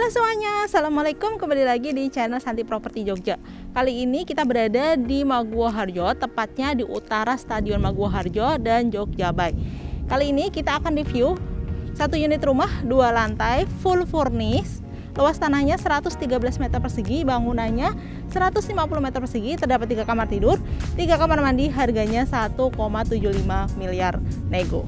Halo semuanya, Assalamualaikum, kembali lagi di channel Santi Property Jogja. Kali ini kita berada di Maguwoharjo, tepatnya di utara Stadion Maguwoharjo dan Jogja Bay. Kali ini kita akan review satu unit rumah 2 lantai full furnish. Luas tanahnya 113 meter persegi, bangunannya 150 meter persegi, terdapat 3 kamar tidur, 3 kamar mandi, harganya 1,75 miliar nego.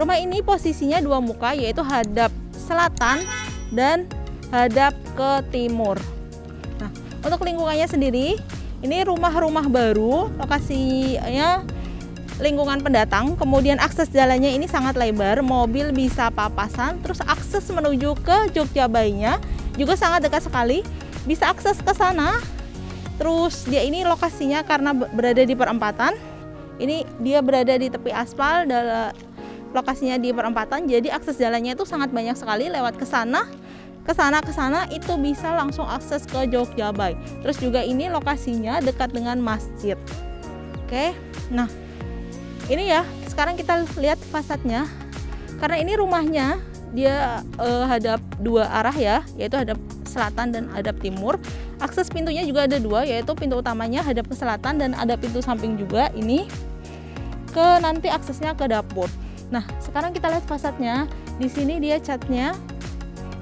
Rumah ini posisinya 2 muka, yaitu hadap selatan dan hadap ke timur. Nah, untuk lingkungannya sendiri, ini rumah-rumah baru, lokasinya lingkungan pendatang, kemudian akses jalannya ini sangat lebar, mobil bisa papasan, terus akses menuju ke Jogja Bay-nya juga sangat dekat sekali, bisa akses ke sana. Terus dia ini lokasinya karena berada di perempatan, ini dia berada di tepi aspal, lokasinya di perempatan, jadi akses jalannya itu sangat banyak sekali, lewat ke sana itu bisa langsung akses ke Jogja Bay. Terus juga ini lokasinya dekat dengan masjid. Oke, nah ini ya, sekarang kita lihat fasadnya. Karena ini rumahnya dia hadap 2 arah ya, yaitu hadap selatan dan hadap timur. Akses pintunya juga ada 2, yaitu pintu utamanya hadap ke selatan dan ada pintu samping juga ini ke nanti aksesnya ke dapur. Nah, sekarang kita lihat fasadnya. Di sini dia catnya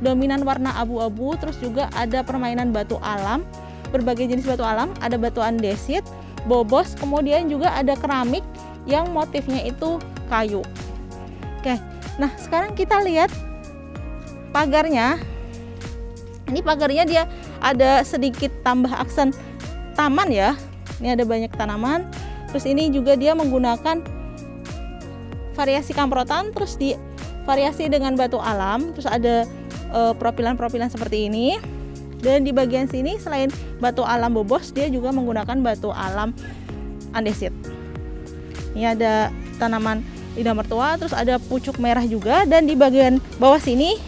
dominan warna abu-abu, terus juga ada permainan batu alam, berbagai jenis batu alam, ada batu andesit, bobos, kemudian juga ada keramik yang motifnya itu kayu. Oke, nah sekarang kita lihat pagarnya. Ini pagarnya dia ada sedikit tambah aksen taman ya. Ini ada banyak tanaman. Terus ini juga dia menggunakan variasi kamprotan, terus di variasi dengan batu alam, terus ada propilan-propilan seperti ini. Dan di bagian sini selain batu alam bobos, dia juga menggunakan batu alam andesit. Ini ada tanaman lidah mertua, terus ada pucuk merah juga, dan di bagian bawah sini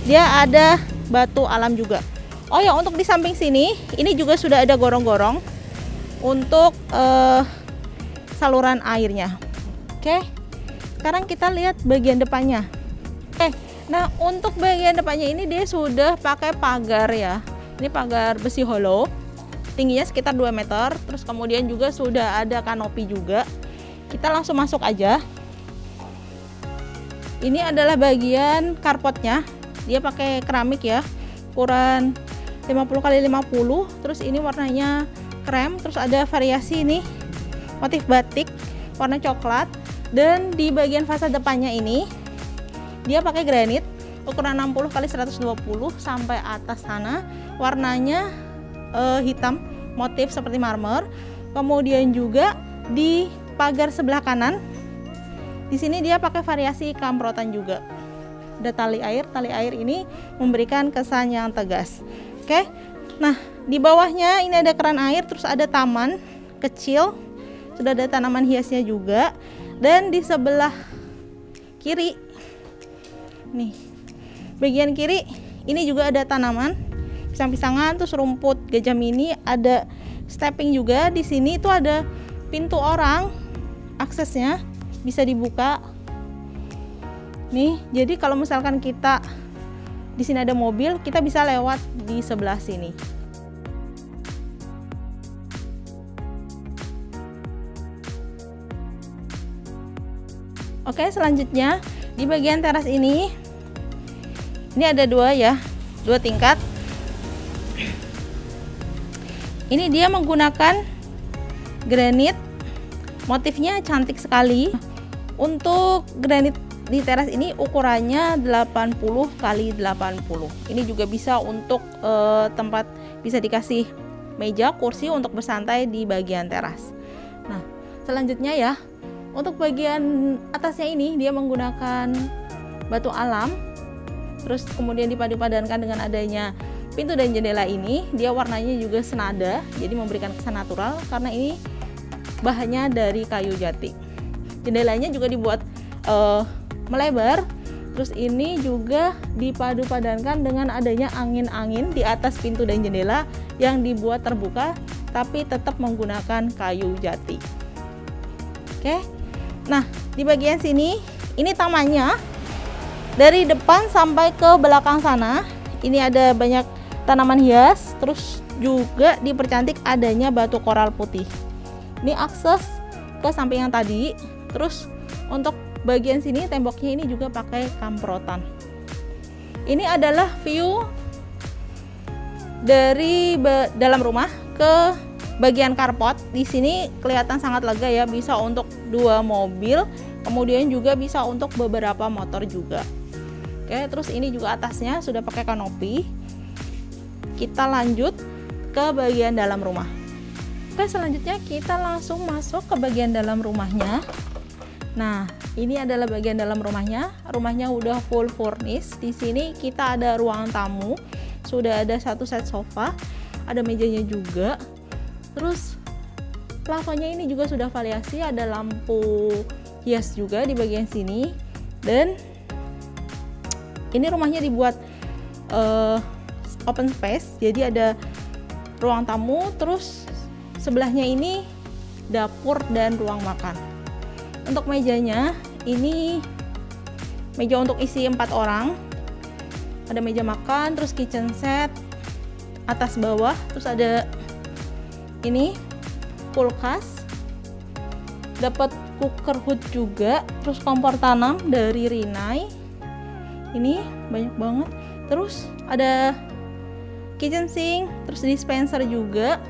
dia ada batu alam juga. Oh ya, untuk di samping sini ini juga sudah ada gorong-gorong untuk saluran airnya. Oke, sekarang kita lihat bagian depannya. Nah untuk bagian depannya ini dia sudah pakai pagar ya. Ini pagar besi hollow, tingginya sekitar 2 meter. Terus kemudian juga sudah ada kanopi juga. Kita langsung masuk aja. Ini adalah bagian carportnya. Dia pakai keramik ya, ukuran 50x50. Terus ini warnanya krem. Terus ada variasi ini motif batik warna coklat. Dan di bagian fasad depannya ini dia pakai granit ukuran 60x120 sampai atas sana, warnanya hitam, motif seperti marmer. Kemudian juga di pagar sebelah kanan di sini dia pakai variasi kamprotan juga. Ada tali air ini memberikan kesan yang tegas. Oke, nah di bawahnya ini ada keran air, terus ada taman kecil, sudah ada tanaman hiasnya juga. Dan di sebelah kiri nih, bagian kiri ini juga ada tanaman pisang-pisangan, terus rumput gajah mini, ada stepping juga. Di sini itu ada pintu orang, aksesnya bisa dibuka nih. Jadi kalau misalkan kita di sini ada mobil, kita bisa lewat di sebelah sini. Oke, selanjutnya di bagian teras ini ada dua tingkat. Ini dia menggunakan granit, motifnya cantik sekali. Untuk granit di teras ini ukurannya 80 kali 80. Ini juga bisa untuk tempat, bisa dikasih meja, kursi untuk bersantai di bagian teras. Nah, selanjutnya ya, untuk bagian atasnya ini dia menggunakan batu alam, terus kemudian dipadu-padankan dengan adanya pintu dan jendela ini. Dia warnanya juga senada, jadi memberikan kesan natural karena ini bahannya dari kayu jati. Jendelanya juga dibuat melebar, terus ini juga dipadu-padankan dengan adanya angin-angin di atas pintu dan jendela yang dibuat terbuka tapi tetap menggunakan kayu jati. Oke, nah di bagian sini ini tamannya dari depan sampai ke belakang sana. Ini ada banyak tanaman hias, terus juga dipercantik adanya batu koral putih. Ini akses ke samping yang tadi. Terus untuk bagian sini temboknya ini juga pakai kamprotan. Ini adalah view dari dalam rumah ke bagian carport. Di sini kelihatan sangat lega ya, bisa untuk 2 mobil, kemudian juga bisa untuk beberapa motor juga. Oke, terus ini juga atasnya sudah pakai kanopi. Kita lanjut ke bagian dalam rumah. Oke, selanjutnya kita langsung masuk ke bagian dalam rumahnya. Nah, ini adalah bagian dalam rumahnya. Rumahnya udah full furnished. Di sini kita ada ruang tamu, sudah ada 1 set sofa, ada mejanya juga. Terus plafonnya ini juga sudah variasi, ada lampu hias juga di bagian sini. Dan ini rumahnya dibuat open space, jadi ada ruang tamu, terus sebelahnya ini dapur dan ruang makan. Untuk mejanya ini meja untuk isi 4 orang, ada meja makan, terus kitchen set atas bawah, terus ada ini kulkas, dapat cooker hood juga, terus kompor tanam dari Rinnai. Ini banyak banget. Terus ada kitchen sink, terus dispenser juga.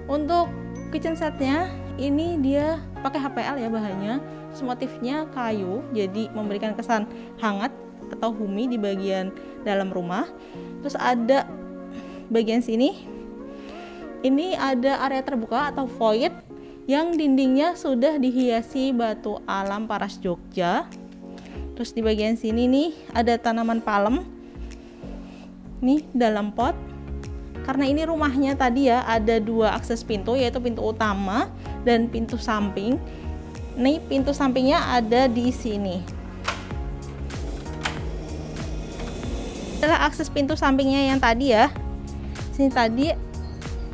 Untuk kitchen setnya ini dia pakai HPL ya bahannya. Terus motifnya kayu, jadi memberikan kesan hangat atau homey di bagian dalam rumah. Terus ada bagian sini, ini ada area terbuka atau void yang dindingnya sudah dihiasi batu alam Paras Jogja. Terus di bagian sini nih ada tanaman palem nih dalam pot. Karena ini rumahnya tadi ya ada 2 akses pintu, yaitu pintu utama dan pintu samping. Nih pintu sampingnya ada di sini. Adalah akses pintu sampingnya yang tadi ya. Sini tadi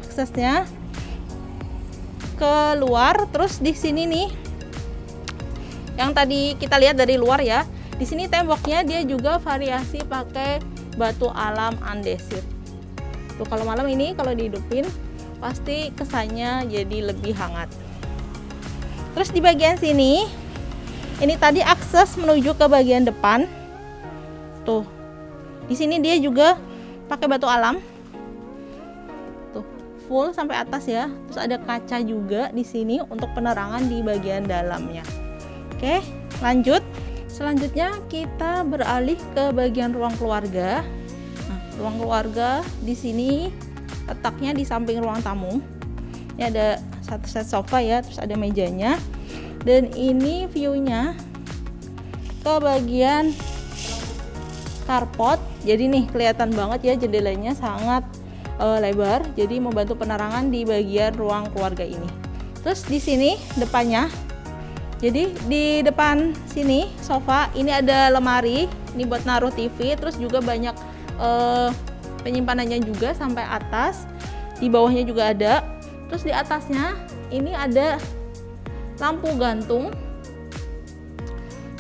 aksesnya keluar. Terus di sini nih yang tadi kita lihat dari luar ya. Di sini temboknya dia juga variasi pakai batu alam andesit. Tuh kalau malam ini kalau dihidupin pasti kesannya jadi lebih hangat. Terus di bagian sini ini tadi akses menuju ke bagian depan. Tuh. Di sini dia juga pakai batu alam. Tuh, full sampai atas ya. Terus ada kaca juga di sini untuk penerangan di bagian dalamnya. Oke, lanjut. Selanjutnya kita beralih ke bagian ruang keluarga. Nah, ruang keluarga di sini letaknya di samping ruang tamu. Ini ada 1 set sofa ya, terus ada mejanya. Dan ini view-nya ke bagian carport. Jadi nih kelihatan banget ya jendelanya sangat lebar, jadi membantu penerangan di bagian ruang keluarga ini. Terus di sini depannya, jadi di depan sini sofa ini ada lemari, ini buat naruh TV, terus juga banyak penyimpanannya juga sampai atas. Di bawahnya juga ada. Terus di atasnya ini ada lampu gantung,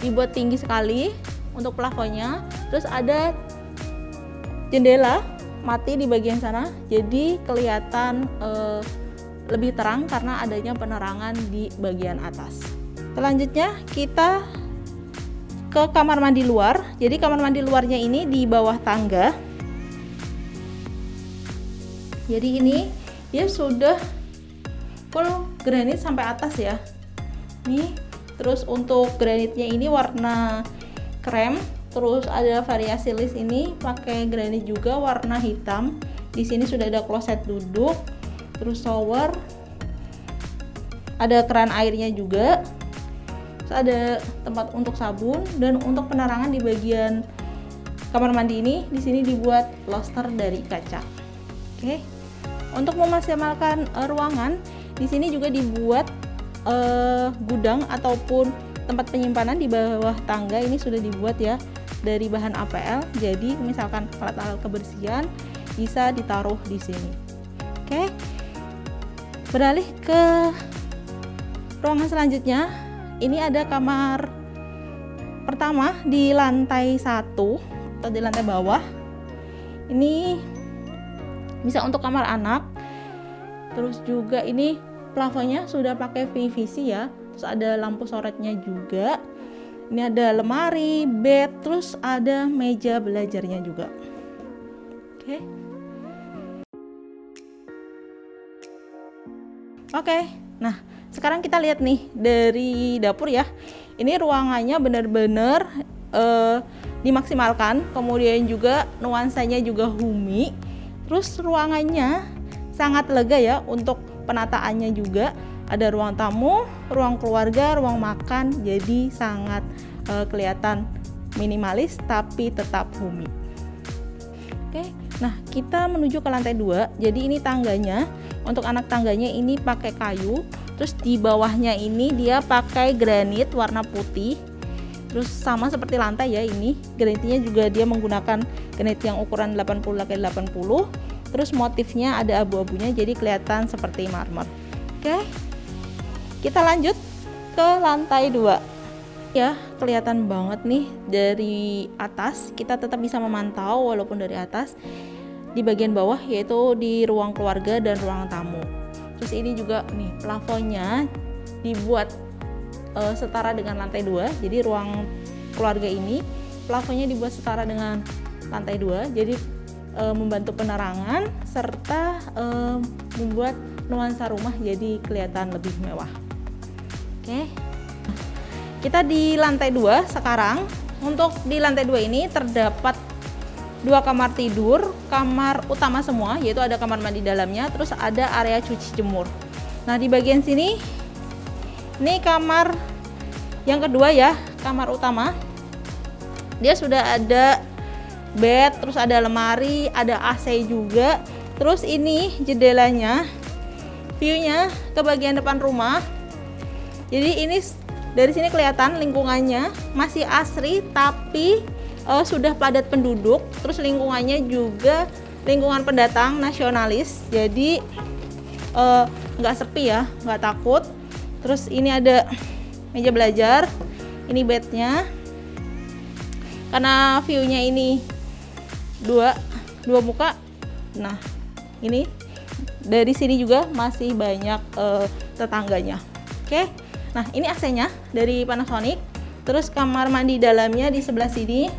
dibuat tinggi sekali untuk plafonnya. Terus ada jendela mati di bagian sana, jadi kelihatan lebih terang karena adanya penerangan di bagian atas. Selanjutnya kita ke kamar mandi luar. Jadi kamar mandi luarnya ini di bawah tangga. Jadi ini dia sudah full granit sampai atas ya. Nih, terus untuk granitnya ini warna krem. Terus ada variasi list ini pakai granit juga warna hitam. Di sini sudah ada kloset duduk, terus shower, ada keran airnya juga. Terus ada tempat untuk sabun dan untuk penerangan di bagian kamar mandi ini di sini dibuat lobster dari kaca. Oke. Untuk memaksimalkan ruangan, di sini juga dibuat gudang ataupun tempat penyimpanan di bawah tangga ini sudah dibuat ya dari bahan APL. Jadi misalkan alat-alat kebersihan bisa ditaruh di sini. Oke. Beralih ke ruangan selanjutnya. Ini ada kamar pertama di lantai 1 atau di lantai bawah. Ini bisa untuk kamar anak. Terus juga ini plafonnya sudah pakai PVC ya. Terus ada lampu sorotnya juga. Ini ada lemari, bed, terus ada meja belajarnya juga. Oke. Oke. Nah, sekarang kita lihat nih dari dapur ya. Ini ruangannya benar-benar dimaksimalkan. Kemudian juga nuansanya juga homey. Terus ruangannya sangat lega ya untuk penataannya juga. Ada ruang tamu, ruang keluarga, ruang makan, jadi sangat kelihatan minimalis tapi tetap homey. Oke, nah kita menuju ke lantai 2. Jadi ini tangganya, untuk anak tangganya ini pakai kayu. Terus di bawahnya ini dia pakai granit warna putih. Terus sama seperti lantai ya, ini granitnya juga dia menggunakan granit yang ukuran 80x80. Terus motifnya ada abu-abunya jadi kelihatan seperti marmer. Oke. Kita lanjut ke lantai 2. Ya, kelihatan banget nih dari atas. Kita tetap bisa memantau walaupun dari atas. Di bagian bawah yaitu di ruang keluarga dan ruang tamu. Terus ini juga nih plafonnya dibuat setara dengan lantai 2. Jadi ruang keluarga ini plafonnya dibuat setara dengan lantai 2. Jadi membantu penerangan serta membuat nuansa rumah jadi kelihatan lebih mewah. Oke. Kita di lantai 2 sekarang. Untuk di lantai 2 ini terdapat 2 kamar tidur, kamar utama semua, yaitu ada kamar mandi dalamnya, terus ada area cuci jemur. Nah, di bagian sini ini kamar yang kedua ya, kamar utama. Dia sudah ada bed, terus ada lemari, ada AC juga. Terus ini jendelanya, view-nya ke bagian depan rumah. Jadi ini dari sini kelihatan lingkungannya masih asri tapi sudah padat penduduk. Terus lingkungannya juga lingkungan pendatang nasionalis. Jadi nggak sepi ya, nggak takut. Terus ini ada meja belajar, ini bednya. Karena view-nya ini dua muka. Nah, ini dari sini juga masih banyak tetangganya. Oke. Nah, ini AC-nya dari Panasonic. Terus kamar mandi dalamnya di sebelah sini.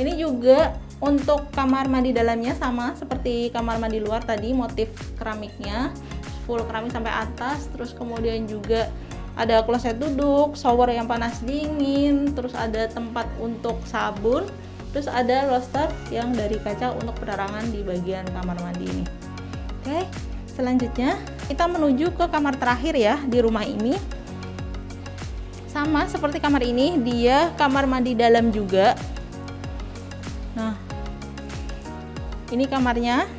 Ini juga untuk kamar mandi dalamnya sama seperti kamar mandi luar tadi, motif keramiknya full keramik sampai atas. Terus kemudian juga ada kloset duduk, shower yang panas dingin, terus ada tempat untuk sabun, terus ada lobster yang dari kaca untuk penerangan di bagian kamar mandi ini. Oke, selanjutnya kita menuju ke kamar terakhir ya di rumah ini. Sama seperti kamar ini, dia kamar mandi dalam juga. Nah, ini kamarnya.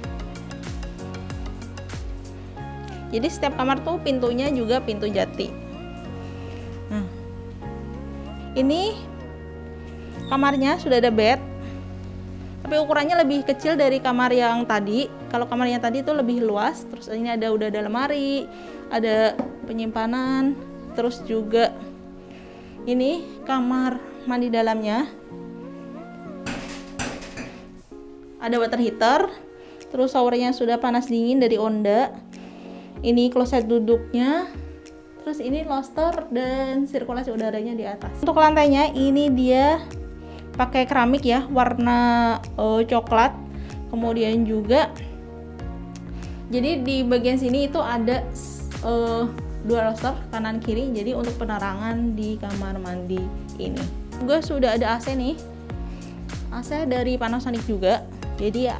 Jadi setiap kamar tuh pintunya juga pintu jati. Nah, ini kamarnya sudah ada bed, tapi ukurannya lebih kecil dari kamar yang tadi. Kalau kamar yang tadi itu lebih luas. Terus ini udah ada lemari, ada penyimpanan, terus juga ini kamar mandi dalamnya. Ada water heater, terus showernya sudah panas dingin dari Onda. Ini kloset duduknya. terus ini lobster dan sirkulasi udaranya di atas. Untuk lantainya ini dia pakai keramik ya, warna coklat. Kemudian juga jadi di bagian sini itu ada dua lobster kanan kiri, jadi untuk penerangan di kamar mandi ini. Juga sudah ada AC nih, AC dari Panasonic juga, jadi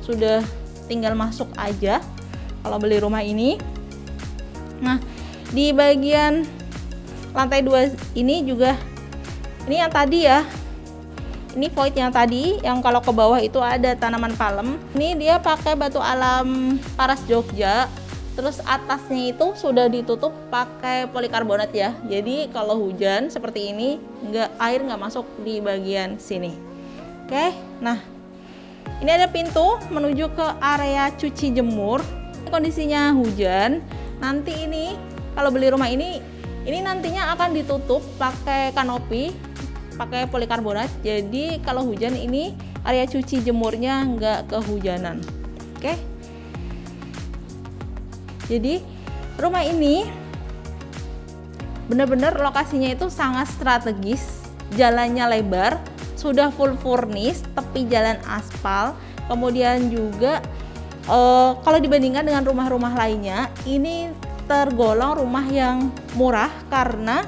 sudah tinggal masuk aja kalau beli rumah ini. Nah, di bagian lantai 2 ini juga, ini yang tadi ya, ini void yang tadi, yang kalau ke bawah itu ada tanaman palem. Ini dia pakai batu alam Paras Jogja, terus atasnya itu sudah ditutup pakai polikarbonat ya, jadi kalau hujan seperti ini air nggak masuk di bagian sini. Oke, nah ini ada pintu menuju ke area cuci jemur. Kondisinya hujan, nanti ini kalau beli rumah ini nantinya akan ditutup pakai kanopi, pakai polikarbonat. Jadi kalau hujan ini area cuci jemurnya nggak kehujanan. Oke. Jadi rumah ini benar-benar lokasinya itu sangat strategis, jalannya lebar, sudah full furnish, tepi jalan aspal. Kemudian juga kalau dibandingkan dengan rumah-rumah lainnya, ini tergolong rumah yang murah karena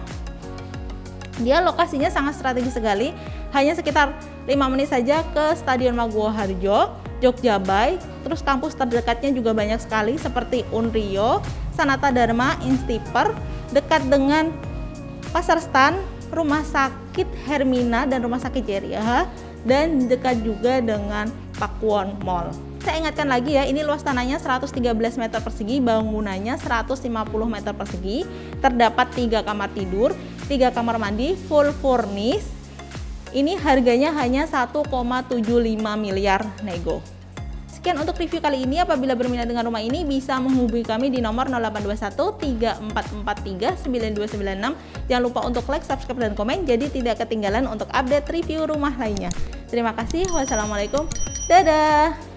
dia lokasinya sangat strategis sekali, hanya sekitar 5 menit saja ke Stadion Maguwo Harjo, Jogja Bay. Terus kampus terdekatnya juga banyak sekali seperti Unrio, Sanata Dharma, Instiper, dekat dengan Pasar Stan, Rumah Sakit Hermina dan Rumah Sakit Jeriah, dan dekat juga dengan Pakuwon Mall. Saya ingatkan lagi ya, ini luas tanahnya 113 meter persegi, bangunannya 150 meter persegi, terdapat 3 kamar tidur, 3 kamar mandi, full furnish. Ini harganya hanya 1,75 miliar nego. Sekian untuk review kali ini. Apabila berminat dengan rumah ini, bisa menghubungi kami di nomor 0821 3443 9296. Jangan lupa untuk like, subscribe, dan komen, jadi tidak ketinggalan untuk update review rumah lainnya. Terima kasih. Wassalamualaikum. Dadah.